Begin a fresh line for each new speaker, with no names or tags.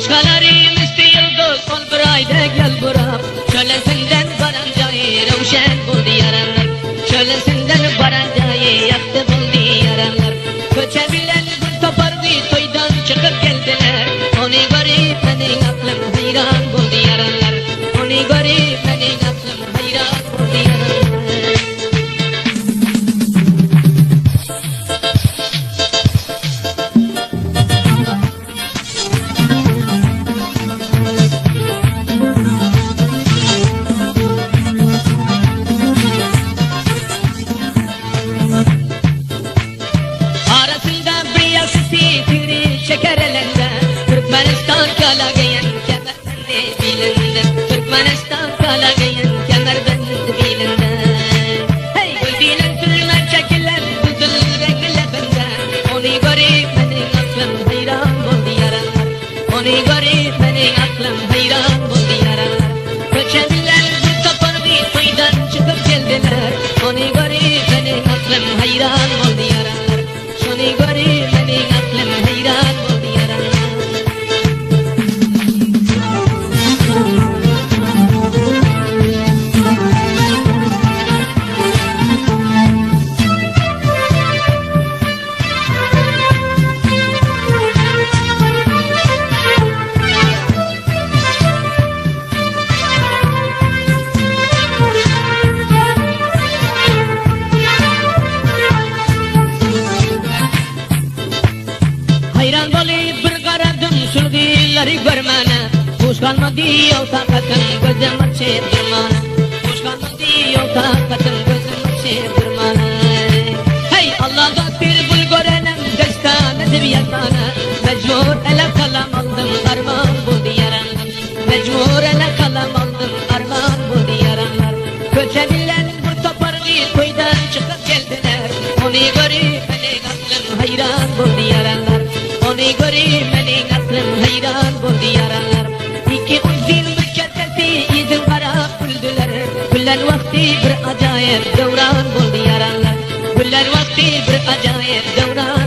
Başkaları misli yıldız ol bir ayda gel bura. Şölesinden barancayı ravşen buldu yaranlar. Şölesinden barancayı yaktı buldu yaranlar. Köçebilen gül topardı toydan çıkıp geldiler. Onu görüp benim aklım hayran buldu yaranlar. Onu görüp benim aklım hayran buldu yaranlar. Türkmenistan kalagayan kemerbendi bilinde. Türkmenistan kalagayan kemerbendi bilinde. Hey güldilen sürmen çekilen güzel renkle bende. Onu görüp benim aklım hayran buldu yaranlar. Onu görüp benim aklım hayran buldu yaranlar. Köçebilen bir kapandı toydan çıkıp geldiler. Onu görüp benim aklım hayran buldu yaranlar. Onu görüp benim aklım hayran buldu yaranlar. Hayran bolup bir qaradım sürgüleri görmene. Hoş kalmadı o taqatim gözüm açıp durmana. Hoş kalmadı o taqatim gözüm açıp durmana. Hey Allah'a bir bul görenem destan edip yatmana. Mecbur ele kalam aldım armağan buldu yaranlar. Mecbur ele kalam aldım armağan buldu yaranlar. Köçebilen bir topardı toydan çıkıp geldiler. Onu görüp benim aklım hayran buldu yaranlar. Onu görüp benim aklım hayran buldu yaranlar. İki uzun bir kertesi yüzün kara güldüler. Güller vakti bir acayip devran buldu yaranlar. Güller vakti bir acayip devran